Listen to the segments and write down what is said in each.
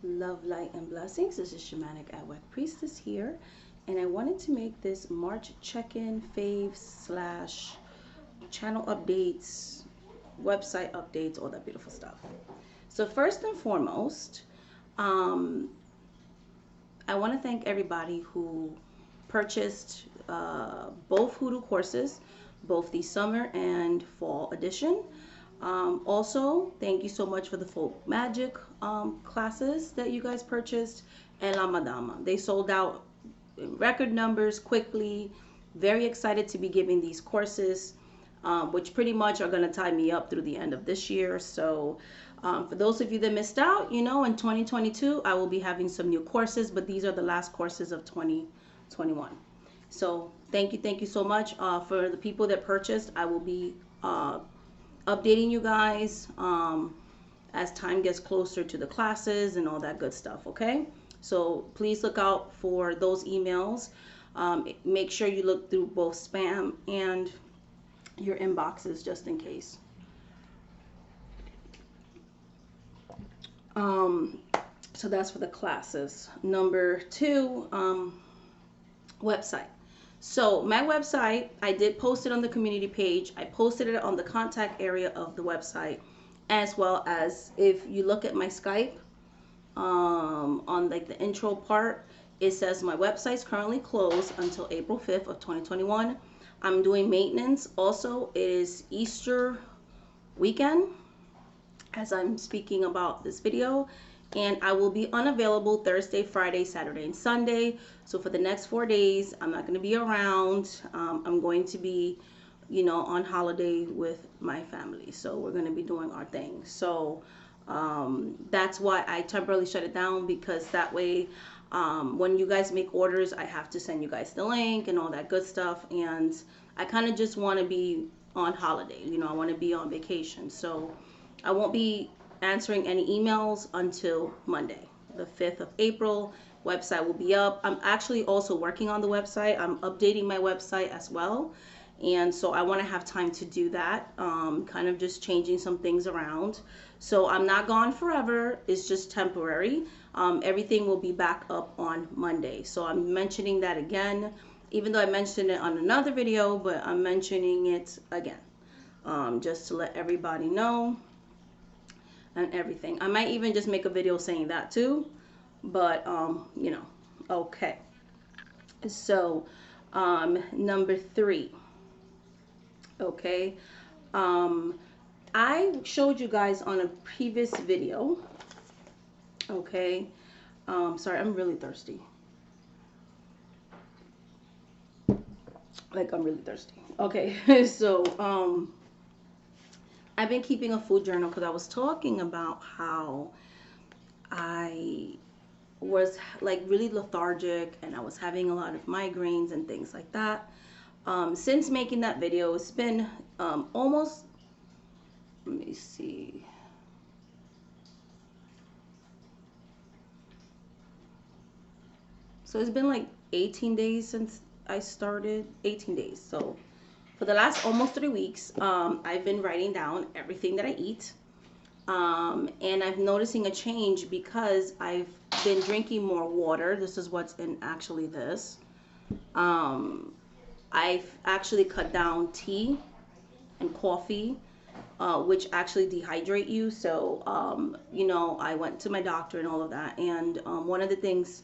Love, light, and blessings. This is Shamanic Adwek Priestess here, and I wanted to make this March check-in, faves slash channel updates, website updates, all that beautiful stuff. So first and foremost, I want to thank everybody who purchased both hoodoo courses, both the summer and fall edition. Also, thank you so much for the folk magic classes that you guys purchased, and La Madama. They sold out in record numbers quickly. Very excited to be giving these courses, which pretty much are going to tie me up through the end of this year. So for those of you that missed out, you know, in 2022, I will be having some new courses, but these are the last courses of 2021. So thank you so much. For the people that purchased, I will be updating you guys as time gets closer to the classes and all that good stuff, okay? So please look out for those emails. Make sure you look through both spam and your inboxes just in case. So that's for the classes. Number two, website. So my website, I did post it on the community page. I posted it on the contact area of the website, as well as if you look at my Skype, on like the intro part, it says my website's currently closed until April 5th of 2021. I'm doing maintenance. Also, it is Easter weekend as I'm speaking about this video, and I will be unavailable Thursday, Friday, Saturday, and Sunday. So for the next 4 days, I'm not going to be around. I'm going to be, you know, on holiday with my family. So we're going to be doing our thing. So that's why I temporarily shut it down, because that way, when you guys make orders, I have to send you guys the link and all that good stuff. And I kind of just want to be on holiday. You know, I want to be on vacation. So I won't be answering any emails until Monday, the 5th of April. Website will be up. I'm actually also working on the website. I'm updating my website as well. And so I want to have time to do that, kind of just changing some things around. So I'm not gone forever. It's just temporary. Everything will be back up on Monday. So I'm mentioning that again, even though I mentioned it on another video, but I'm mentioning it again, just to let everybody know and everything. I might even just make a video saying that too, but you know, okay. So number three, okay, I showed you guys on a previous video, okay, sorry, I'm really thirsty, like I'm really thirsty, okay. So I've been keeping a food journal because I was talking about how I was like really lethargic and I was having a lot of migraines and things like that. Since making that video, it's been almost, let me see, so it's been like 18 days since I started, 18 days. So for the last almost 3 weeks, I've been writing down everything that I eat. And I'm noticing a change because I've been drinking more water. This is what's in actually this. I've actually cut down tea and coffee, which actually dehydrate you. So, you know, I went to my doctor and all of that. And one of the things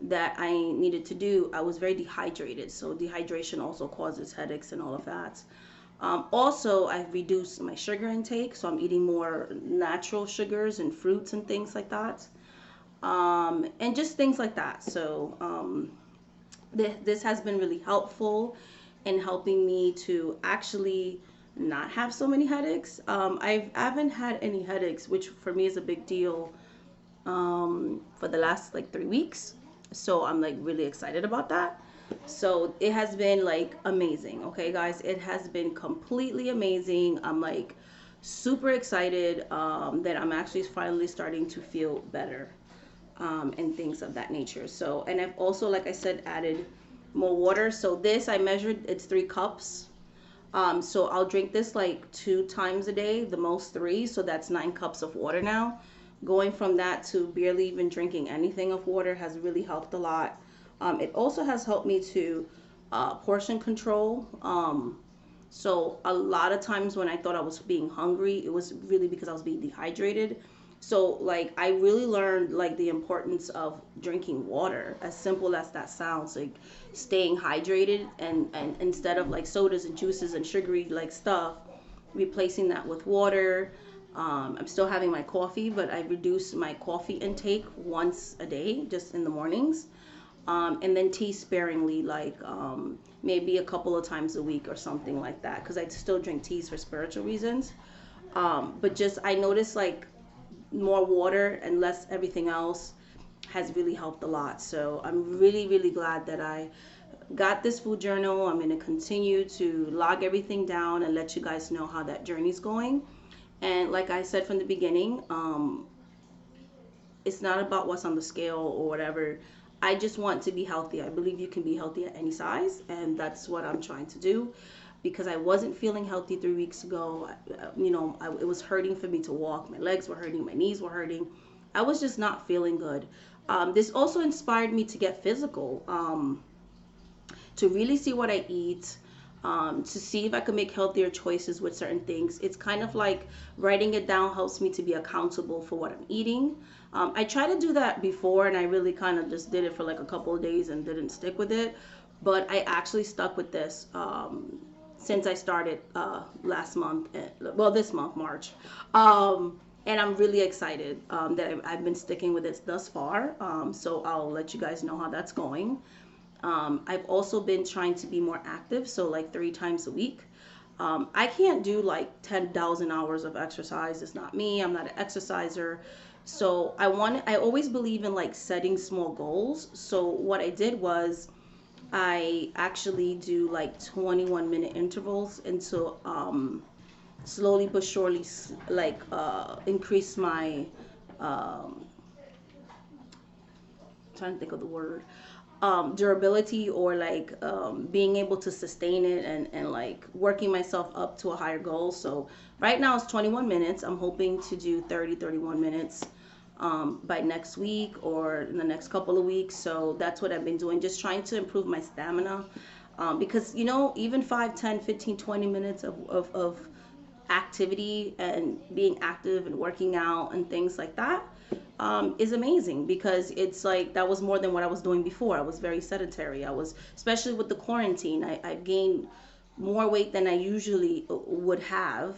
that I needed to do, I was very dehydrated. So dehydration also causes headaches and all of that. Also, I've reduced my sugar intake, so I'm eating more natural sugars and fruits and things like that, and just things like that. So this has been really helpful in helping me to actually not have so many headaches. I haven't had any headaches, which for me is a big deal, for the last like 3 weeks. So I'm like really excited about that. So it has been like amazing. Okay, guys, it has been completely amazing. I'm like super excited that I'm actually finally starting to feel better, and things of that nature. So, and I've also, like I said, added more water. So this, I measured, it's 3 cups. So I'll drink this like 2 times a day, the most 3. So that's 9 cups of water now, going from that to barely even drinking anything of water has really helped a lot. It also has helped me to portion control. So a lot of times when I thought I was being hungry, it was really because I was being dehydrated. So like I really learned like the importance of drinking water, as simple as that sounds, like staying hydrated, and instead of like sodas and juices and sugary like stuff, replacing that with water. I'm still having my coffee, but I reduced my coffee intake once a day, just in the mornings. And then tea sparingly, like maybe a couple of times a week or something like that, because I still drink teas for spiritual reasons. But just I noticed like more water and less everything else has really helped a lot. So I'm really, really glad that I got this food journal. I'm going to continue to log everything down and let you guys know how that journey's going. And like I said from the beginning, it's not about what's on the scale or whatever. I just want to be healthy. I believe you can be healthy at any size, and that's what I'm trying to do. Because I wasn't feeling healthy 3 weeks ago. It was hurting for me to walk. My legs were hurting, my knees were hurting. I was just not feeling good. This also inspired me to get physical, to really see what I eat, to see if I could make healthier choices with certain things. It's kind of like writing it down helps me to be accountable for what I'm eating. I tried to do that before, and I really kind of just did it for like a couple of days and didn't stick with it. But I actually stuck with this since I started last month, this month, March. And I'm really excited that I've been sticking with it thus far. So I'll let you guys know how that's going. I've also been trying to be more active, so like 3 times a week. I can't do like 10,000 hours of exercise. It's not me. I'm not an exerciser. So I always believe in like setting small goals. So what I did was I actually do like 21-minute intervals until slowly but surely like increase my trying to think of the word, durability, or like being able to sustain it, and like working myself up to a higher goal. So right now it's 21 minutes. I'm hoping to do 31 minutes by next week or in the next couple of weeks. So that's what I've been doing, just trying to improve my stamina, because even 5, 10, 15, 20 minutes of activity and being active and working out and things like that is amazing, because it's like that was more than what I was doing before. I was very sedentary. Especially with the quarantine, I've gained more weight than I usually would have,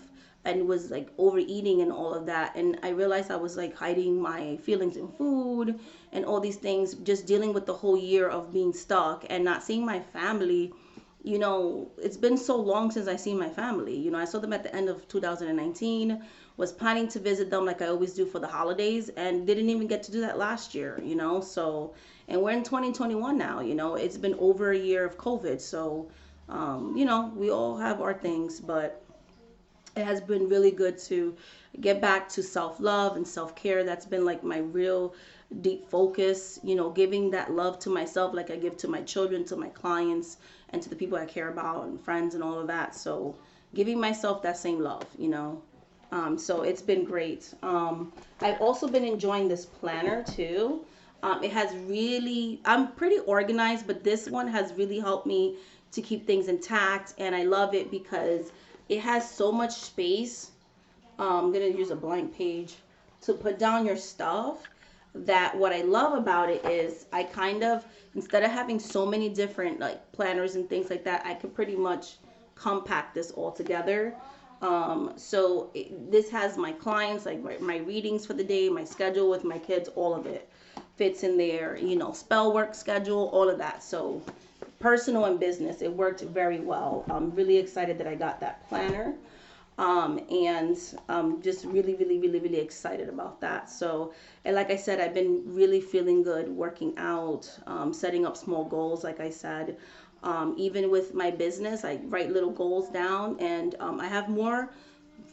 and was like overeating and all of that. And I realized I was like hiding my feelings in food and all these things, just dealing with the whole year of being stuck and not seeing my family. It's been so long since I seen my family. I saw them at the end of 2019, was planning to visit them like I always do for the holidays, and didn't even get to do that last year, so, and we're in 2021 now. It's been over a year of COVID. So, we all have our things, but it has been really good to get back to self-love and self-care. That's been like my real deep focus, giving that love to myself like I give to my children, to my clients, and to the people I care about, and friends and all of that. So giving myself that same love, so it's been great. I've also been enjoying this planner too. It has really, I'm pretty organized, but this one has really helped me to keep things intact, and I love it because it has so much space. I'm gonna use a blank page to put down your stuff. That what I love about it is I kind of, instead of having so many different like planners and things like that, I could pretty much compact this all together. This has my clients, like my readings for the day, my schedule with my kids, all of it fits in there, spell work schedule, all of that. So personal and business, it worked very well. I'm really excited that I got that planner. And just really, really, really, really excited about that. So, and like I said, I've been really feeling good working out, setting up small goals, like I said. Even with my business, I write little goals down, and I have more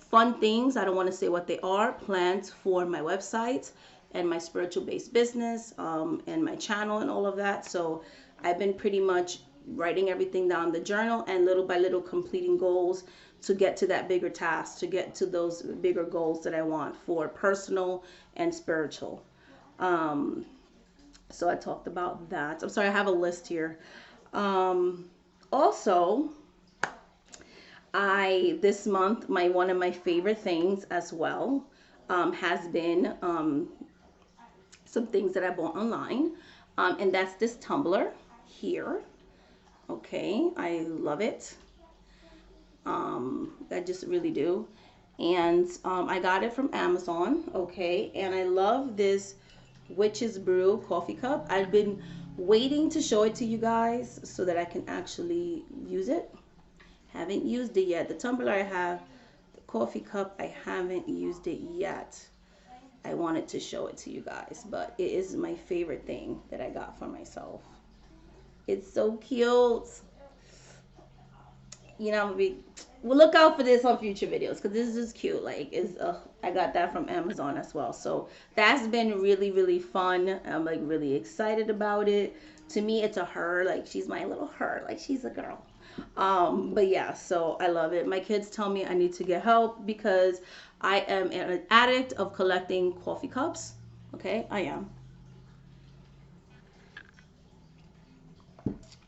fun things, I don't want to say what they are, planned for my website and my spiritual based business, and my channel and all of that. So I've been pretty much writing everything down in the journal and little by little completing goals to get to that bigger task, to get to those bigger goals that I want for personal and spiritual. Um, so I talked about that. I'm sorry, I have a list here. Also, this month, one of my favorite things as well has been some things that I bought online, and that's this tumbler here. Okay, I love it. I just really do. And I got it from Amazon. Okay, and I love this Witch's Brew coffee cup. I've been waiting to show it to you guys so that I can actually use it. Haven't used it yet. The tumbler I have, the coffee cup, I haven't used it yet. I wanted to show it to you guys, but it is my favorite thing that I got for myself. It's so cute. You know, we'll look out for this on future videos because this is just cute. Like, I got that from Amazon as well. So that's been really, really fun. I'm like really excited about it. To me, it's a her. Like, she's my little her. Like, she's a girl. But yeah, so I love it. My kids tell me I need to get help because I am an addict of collecting coffee cups. Okay, I am.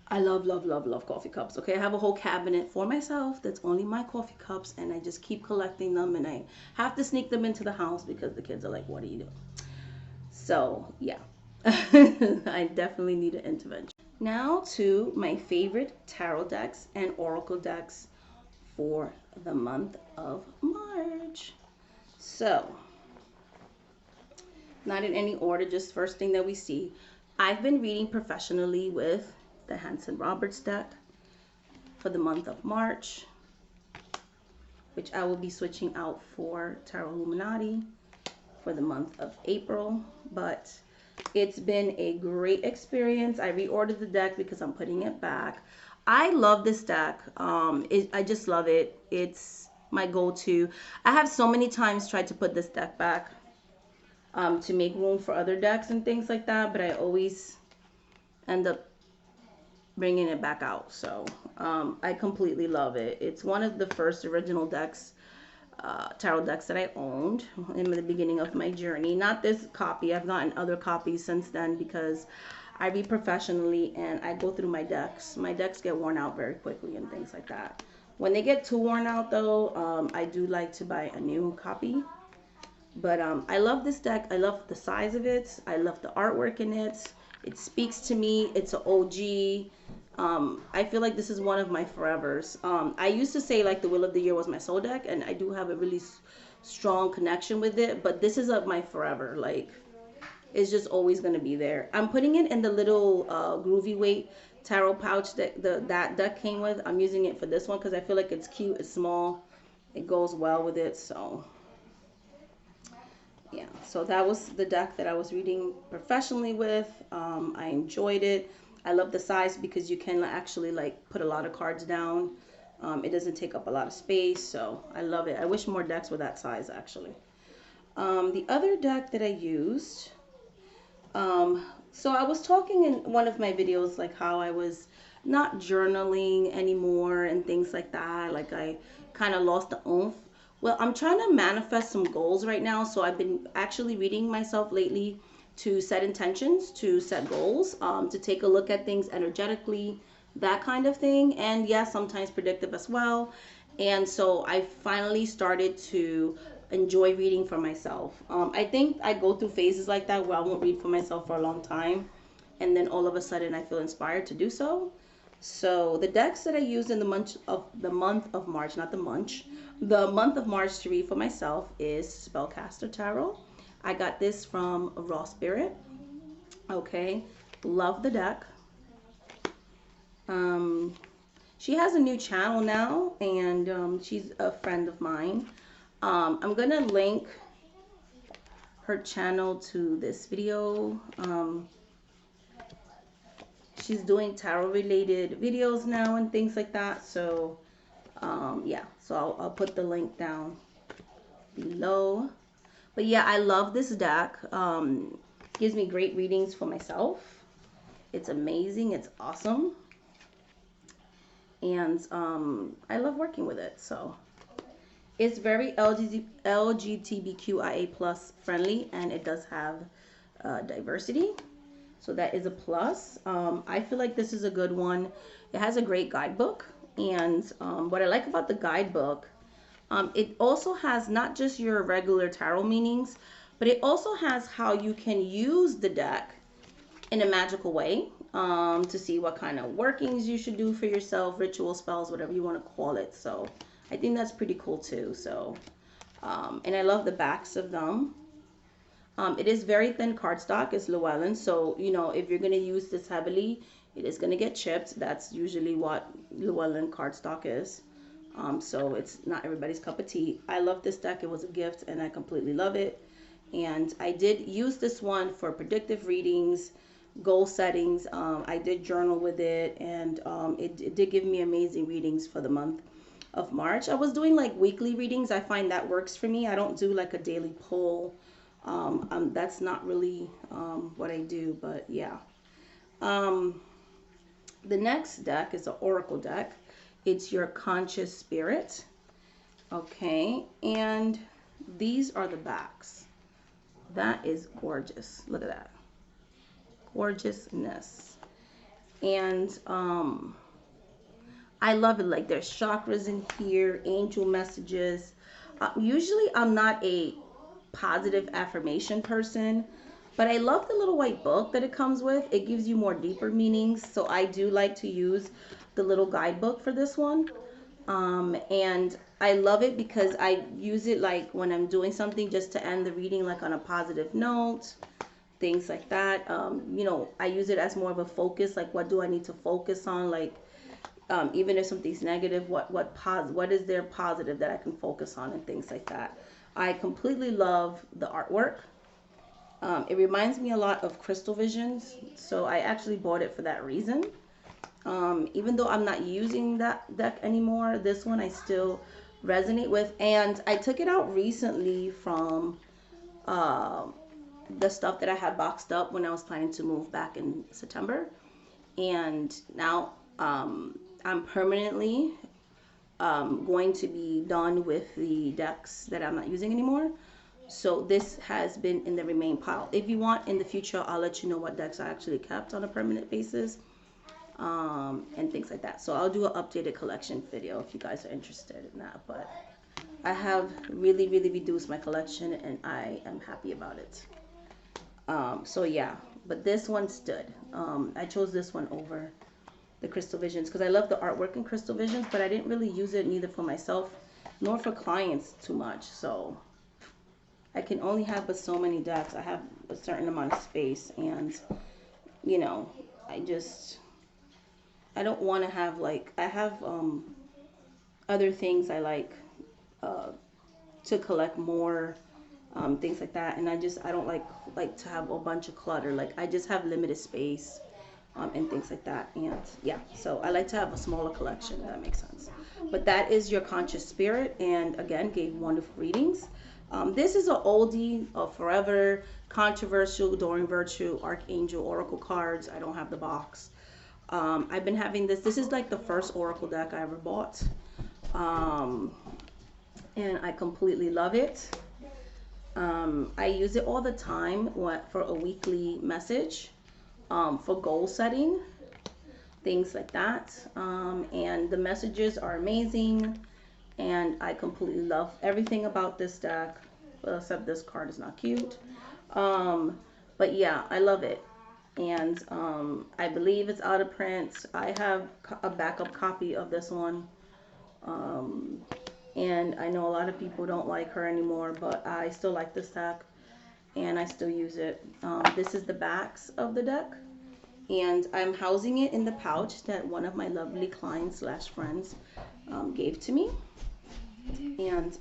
I love, love, love, love coffee cups. Okay, I have a whole cabinet for myself that's only my coffee cups, and I just keep collecting them, and I have to sneak them into the house because the kids are like, what are you doing? So, yeah, I definitely need an intervention. Now to my favorite tarot decks and oracle decks for the month of March. So, not in any order, just first thing that we see. I've been reading professionally with the Hanson Roberts deck for the month of March, which I will be switching out for Tarot Illuminati for the month of April. But it's been a great experience. I reordered the deck because I'm putting it back. I love this deck. I just love it. It's my go-to. I have so many times tried to put this deck back to make room for other decks and things like that, but I always end up bringing it back out. So I completely love it. It's one of the first original decks, tarot decks that I owned in the beginning of my journey. Not this copy. I've gotten other copies since then because I read professionally and I go through my decks. My decks get worn out very quickly and things like that. When they get too worn out though, I do like to buy a new copy. But I love this deck. I love the size of it. I love the artwork in it. It speaks to me. It's an OG. I feel like this is one of my forevers. I used to say like the Will of the Year was my soul deck, and I do have a really strong connection with it. But this is my forever. Like, it's just always going to be there. I'm putting it in the little Groovy Weight tarot pouch that that deck came with. I'm using it for this one because I feel like it's cute. It's small. It goes well with it. So yeah, so that was the deck that I was reading professionally with. I enjoyed it. I love the size because you can actually like put a lot of cards down. It doesn't take up a lot of space, so I love it. I wish more decks were that size actually. The other deck that I used, so I was talking in one of my videos like how I was not journaling anymore and things like that. Like I kind of lost the oomph. Well, I'm trying to manifest some goals right now. So I've been actually reading myself lately to set intentions, to set goals, to take a look at things energetically, that kind of thing. And yes, sometimes predictive as well. And so I finally started to enjoy reading for myself. I think I go through phases like that where I won't read for myself for a long time. And then all of a sudden I feel inspired to do so. So the decks that I used in the month of March, not the munch, the month of March to read for myself is Spellcaster Tarot. I got this from Raw Spirit. Okay, love the deck. She has a new channel now, and she's a friend of mine. I'm gonna link her channel to this video. She's doing tarot related videos now and things like that. So yeah, so I'll put the link down below. But yeah, I love this deck. Gives me great readings for myself. It's amazing. It's awesome. and I love working with it. So it's very LGBTQIA plus friendly, and it does have diversity. So that is a plus. I feel like this is a good one. It has a great guidebook. And what I like about the guidebook, it also has not just your regular tarot meanings, but it also has how you can use the deck in a magical way, to see what kind of workings you should do for yourself, ritual spells, whatever you want to call it. So I think that's pretty cool too. So, and I love the backs of them. It is very thin cardstock. It's Llewellyn. So, you know, if you're going to use this heavily, it is going to get chipped. That's usually what Llewellyn cardstock is. So it's not everybody's cup of tea. I love this deck. It was a gift and I completely love it. And I did use this one for predictive readings, goal settings. I did journal with it, and it did give me amazing readings for the month of March. I was doing like weekly readings. I find that works for me. I don't do like a daily poll. That's not really what I do, but yeah. The next deck is an oracle deck. It's your conscious spirit. Okay, and these are the backs. That is gorgeous. Look at that. Gorgeousness. And I love it. Like there's chakras in here, angel messages. Usually I'm not a positive affirmation person, but I love the little white book that it comes with. It gives you more deeper meanings. So I do like to use the little guidebook for this one. And I love it because I use it like when I'm doing something just to end the reading like on a positive note, things like that. You know, I use it as more of a focus, like what do I need to focus on, like even if something's negative, what is there positive that I can focus on, and things like that. I completely love the artwork. It reminds me a lot of Crystal Visions, so I actually bought it for that reason. Even though I'm not using that deck anymore, this one I still resonate with. And I took it out recently from the stuff that I had boxed up when I was planning to move back in September. And now I'm permanently going to be done with the decks that I'm not using anymore. So this has been in the remain pile. If you want, in the future, I'll let you know what decks I actually kept on a permanent basis, and things like that. So I'll do an updated collection video if you guys are interested in that. But I have really, really reduced my collection, and I am happy about it. So yeah, but this one stood. I chose this one over the Crystal Visions because I love the artwork in Crystal Visions, but I didn't really use it neither for myself nor for clients too much. So I can only have but so many decks. I have a certain amount of space, and you know, I don't want to have like, I have other things I like to collect more, things like that, and I don't like to have a bunch of clutter. Like I just have limited space, and things like that. And yeah, so I like to have a smaller collection, if that makes sense. But that is your conscious spirit, and again, gave wonderful readings. This is an oldie, a forever, controversial, Doreen Virtue, Archangel, Oracle cards. I don't have the box. I've been having this. This is like the first Oracle deck I ever bought. And I completely love it. I use it all the time for a weekly message, for goal setting, things like that. And the messages are amazing. And I completely love everything about this deck, except this card is not cute. But yeah, I love it. And I believe it's out of print. I have a backup copy of this one. And I know a lot of people don't like her anymore, but I still like this deck, and I still use it. This is the backs of the deck, and I'm housing it in the pouch that one of my lovely clients / friends gave to me. And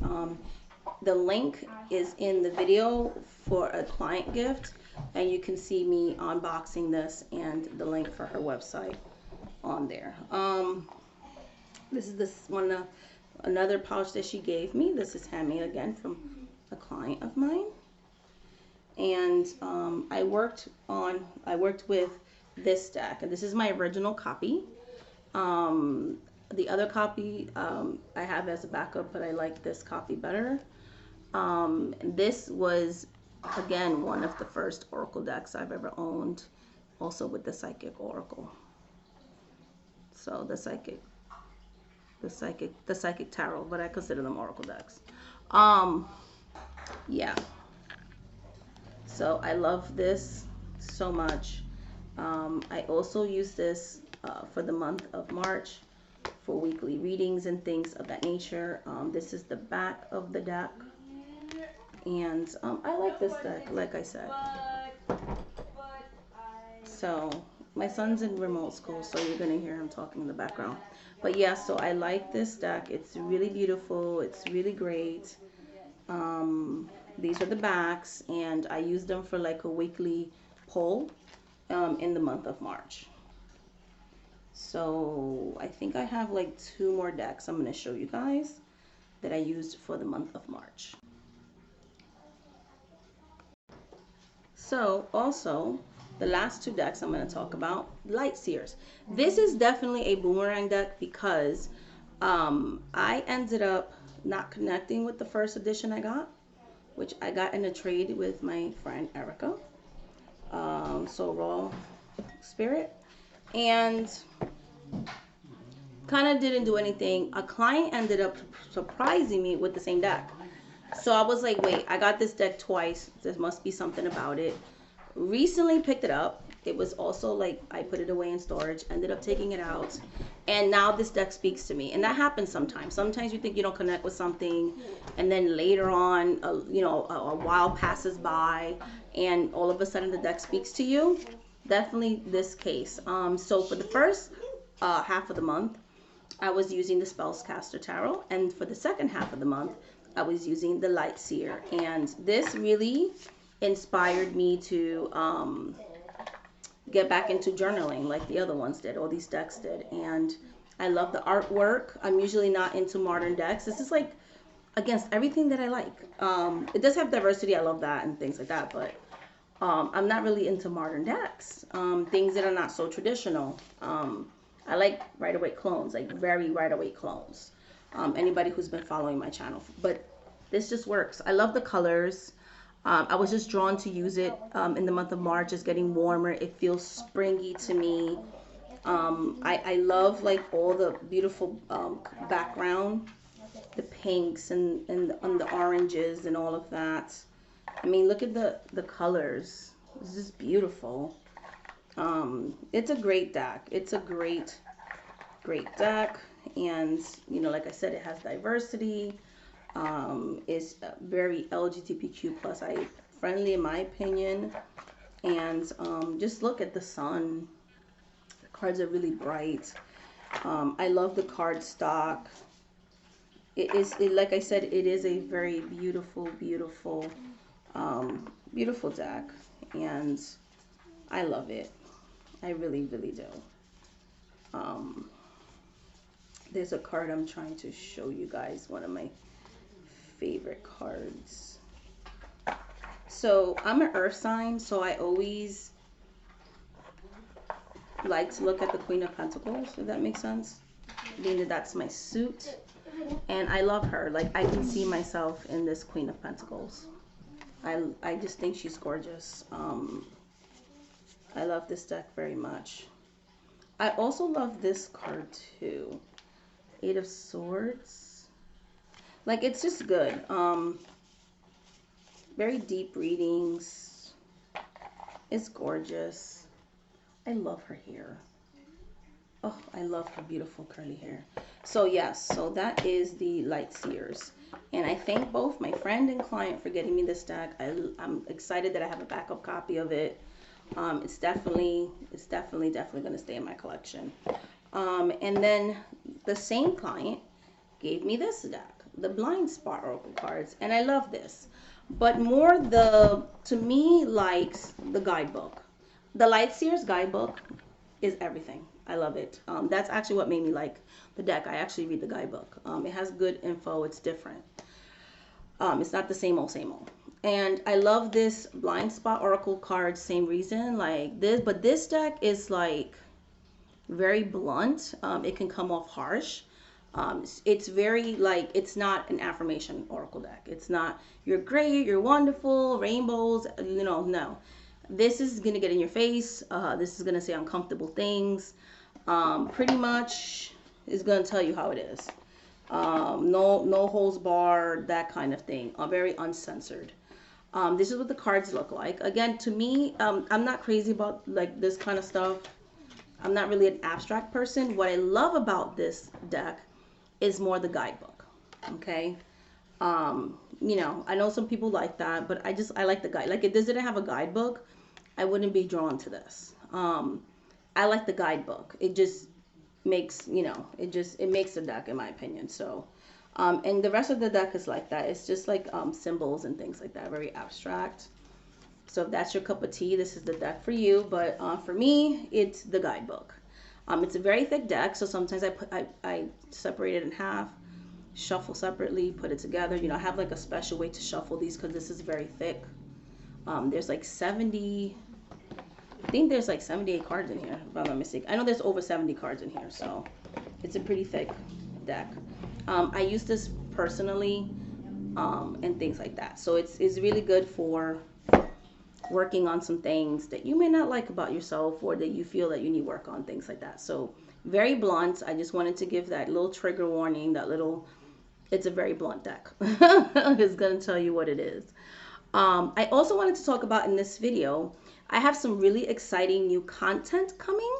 the link is in the video for a client gift, and you can see me unboxing this and the link for her website on there. This is another pouch that she gave me. This is handmade again from a client of mine. And I worked with this deck, and this is my original copy. The other copy I have as a backup, but I like this copy better. This was, again, one of the first Oracle decks I've ever owned, also with the Psychic Oracle. So the Psychic Tarot, but I consider them Oracle decks. Yeah. So I love this so much. I also use this for the month of March for weekly readings and things of that nature. This is the back of the deck. And I like this deck, like I said. So my son's in remote school, so you're going to hear him talking in the background. But yeah, so I like this deck. It's really beautiful. It's really great. These are the backs, and I use them for like a weekly poll in the month of March. So I think I have like 2 more decks I'm going to show you guys that I used for the month of March. So also, the last 2 decks I'm going to talk about, Light Seers. This is definitely a boomerang deck because I ended up not connecting with the first edition I got, which I got in a trade with my friend Erica, so Raw Spirit, and kind of didn't do anything. A client ended up surprising me with the same deck. So I was like, wait, I got this deck twice. There must be something about it. Recently picked it up. It was also like I put it away in storage, ended up taking it out, and now this deck speaks to me. And that happens sometimes. Sometimes you think you don't connect with something, and then later on, a while passes by, and all of a sudden the deck speaks to you. Definitely this case. So for the first half of the month, I was using the Spellcaster Tarot, and for the second half of the month, I was using the Light Seer. And this really inspired me to get back into journaling like the other ones did, all these decks did. And I love the artwork. I'm usually not into modern decks. This is like against everything that I like. It does have diversity. I love that and things like that, but I'm not really into modern decks. Things that are not so traditional. I like right-away clones, like very right-away clones. Anybody who's been following my channel, but this just works. I love the colors. I was just drawn to use it in the month of March. It's getting warmer. It feels springy to me. I love like all the beautiful background, the pinks and the oranges and all of that. I mean, look at the colors. This is beautiful. It's a great deck. It's a great deck. And, like I said, it has diversity. It's very LGBTQ plus friendly in my opinion. And just look at the sun. The cards are really bright. I love the card stock. Like I said, it is a very beautiful deck, and I love it. I really do. There's a card I'm trying to show you guys, one of my favorite cards. So I'm an earth sign, so I always like to look at the Queen of Pentacles, if that makes sense, being that that's my suit. And I love her. Like, I can see myself in this Queen of Pentacles. I just think she's gorgeous. I love this deck very much. I also love this card too. 8 of Swords. Like, it's just good. Very deep readings. It's gorgeous. I love her hair. Oh, I love her beautiful curly hair. So yes, so that is the Light Seers. And I thank both my friend and client for getting me this deck. I'm excited that I have a backup copy of it. It's definitely going to stay in my collection. And then the same client gave me this deck, the Blind Spot Oracle cards, and I love this. But more to me, likes the guidebook. The Light Seers guidebook is everything. I love it. That's actually what made me like the deck. I actually read the guidebook. It has good info. It's different. It's not the same old. And I love this Blind Spot Oracle card. Same reason, like this. But this deck is like very blunt. It can come off harsh. It's very like, it's not an affirmation oracle deck. It's not you're great, you're wonderful, rainbows, no. This is gonna get in your face. This is gonna say uncomfortable things. Pretty much is gonna tell you how it is. No holds barred, that kind of thing. Very uncensored. This is what the cards look like. Again, to me, I'm not crazy about like this kind of stuff. I'm not really an abstract person. What I love about this deck is more the guidebook. Okay. I know some people like that, but I like the guide. Like if this didn't have a guidebook, I wouldn't be drawn to this. I like the guidebook. It just makes, it makes the deck, in my opinion. So, and the rest of the deck is like that. It's just like symbols and things like that, very abstract. So if that's your cup of tea, this is the deck for you. But for me, it's the guidebook. It's a very thick deck, so sometimes I separate it in half, shuffle separately, put it together. I have like a special way to shuffle these because this is very thick. There's like 70, I think there's like 78 cards in here, if I'm not mistaken. I know there's over 70 cards in here, so it's a pretty thick deck. I use this personally and things like that. So it's really good for working on some things that you may not like about yourself or that you feel that you need work on, things like that. So very blunt. I just wanted to give that little trigger warning, it's a very blunt deck. It's going to tell you what it is. I also wanted to talk about in this video, I have some really exciting new content coming.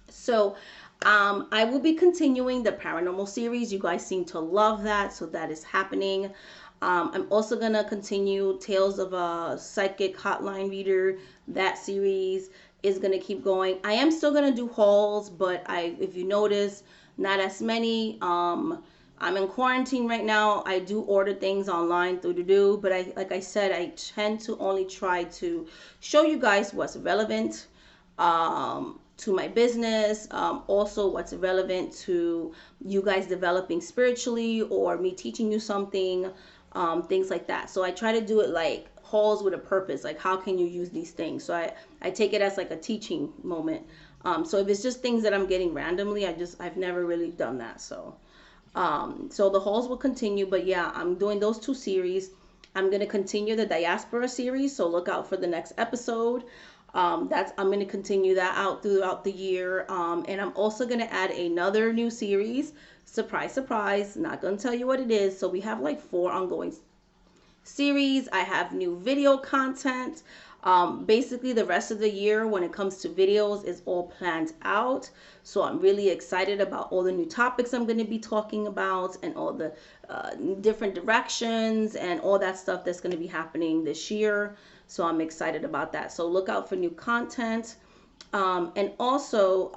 So I will be continuing the paranormal series. You guys seem to love that, so that is happening. I'm also going to continue Tales of a Psychic Hotline Reader. That series is going to keep going. I am still going to do hauls, but if you notice, not as many. I'm in quarantine right now. I do order things online through the but like I said, I tend to only try to show you guys what's relevant to my business, also what's relevant to you guys developing spiritually or me teaching you something, things like that. So I try to do it like hauls with a purpose, like how can you use these things? So I take it as like a teaching moment. So if it's just things that I'm getting randomly, I've never really done that. So the hauls will continue, but yeah, I'm doing those two series. I'm going to continue the diaspora series, so look out for the next episode. I'm going to continue that out throughout the year. And I'm also going to add another new series. Surprise, surprise. Not going to tell you what it is. So we have like 4 ongoing series. I have new video content. Basically the rest of the year when it comes to videos is all planned out. So I'm really excited about all the new topics I'm going to be talking about and all the different directions and all that stuff that's going to be happening this year. So I'm excited about that. So look out for new content. And also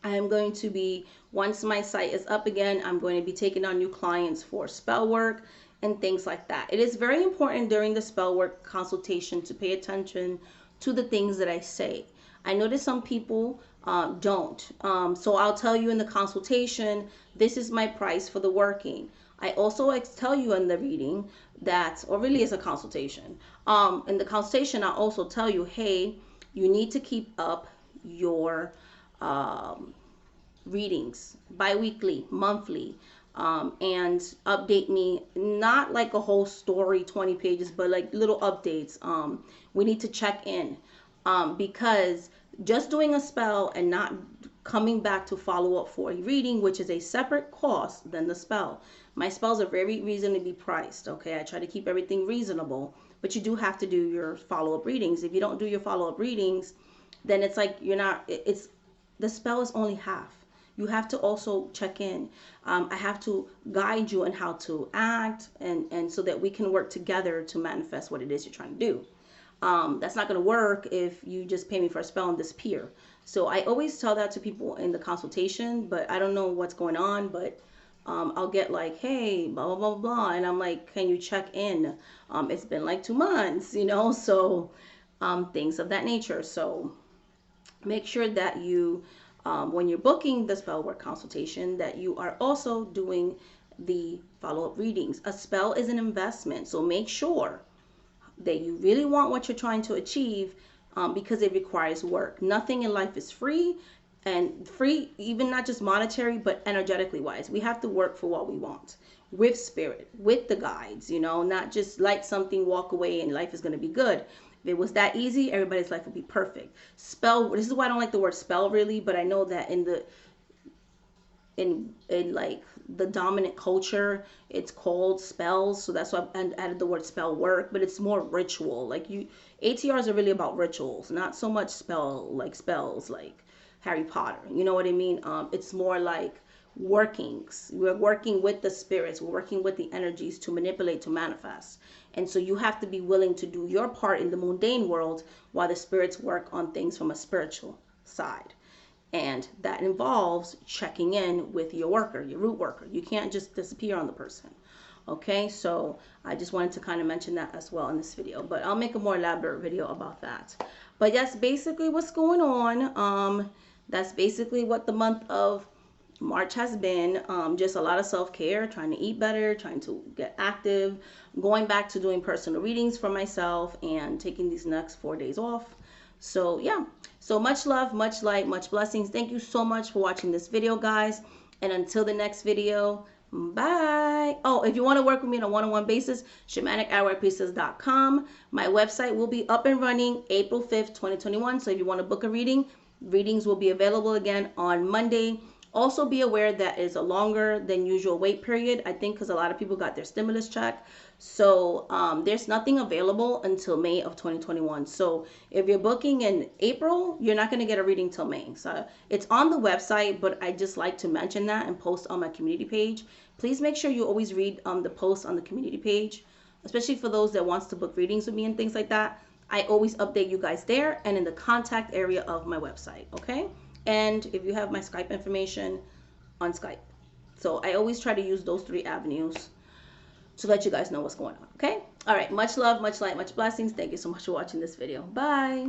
I am going to be, once my site is up again, I'm going to be taking on new clients for spell work and things like that. It is very important during the spell work consultation to pay attention to the things that I say. I notice some people don't. So I'll tell you in the consultation, this is my price for the working. I also tell you in the reading that, or really it's a consultation. In the consultation, I'll also tell you, hey, you need to keep up your readings bi-weekly, monthly. And update me, not like a whole story, 20 pages, but like little updates. We need to check in because just doing a spell and not coming back to follow up for a reading, which is a separate cost than the spell. My spells are very reasonably priced. Okay, I try to keep everything reasonable, but you do have to do your follow-up readings. If you don't do your follow-up readings, then it's like the spell is only half. You have to also check in. I have to guide you on how to act and so that we can work together to manifest what it is you're trying to do. That's not going to work if you just pay me for a spell and disappear. So I always tell that to people in the consultation, but I don't know what's going on, but I'll get like, hey, blah, blah, blah, blah. And I'm like, can you check in? It's been like 2 months, so things of that nature. So make sure that you when you're booking the spell work consultation, that you are also doing the follow-up readings. A spell is an investment, so make sure that you really want what you're trying to achieve because it requires work. Nothing in life is free, and free, even not just monetary, but energetically wise. We have to work for what we want with spirit, with the guides, you know, not just like something, walk away, and life is going to be good. If it was that easy, everybody's life would be perfect. Spell, this is why I don't like the word spell really, but I know that in like the dominant culture, it's called spells, so that's why I added the word spell work, but it's more ritual. Like you, ATRs are really about rituals, not so much spells like Harry Potter, you know what I mean? It's more like workings. We're working with the spirits, we're working with the energies to manipulate, to manifest. And so you have to be willing to do your part in the mundane world while the spirits work on things from a spiritual side. And that involves checking in with your worker, your root worker. You can't just disappear on the person. Okay, so I just wanted to kind of mention that as well in this video, but I'll make a more elaborate video about that. But that's basically what's going on. That's basically what the month of March has been. Just a lot of self-care, trying to eat better, trying to get active, going back to doing personal readings for myself, and taking these next 4 days off. So yeah, so much love, much light, much blessings. Thank you so much for watching this video, guys, and until the next video, bye. Oh, if you want to work with me on a one-on-one basis, shamanicarrowpriestess.com. My website will be up and running April 5th, 2021. So if you want to book a reading, readings will be available again on Monday. Also be aware that it's a longer than usual wait period, I think, because a lot of people got their stimulus check. So there's nothing available until May of 2021. So if you're booking in April, you're not going to get a reading till May. So it's on the website, but I just like to mention that and post on my community page. Please make sure you always read the posts on the community page, especially for those that wants to book readings with me and things like that. I always update you guys there and in the contact area of my website, okay? And if you have my Skype information on Skype. So I always try to use those 3 avenues to let you guys know what's going on, okay? All right, much love, much light, much blessings. Thank you so much for watching this video. Bye.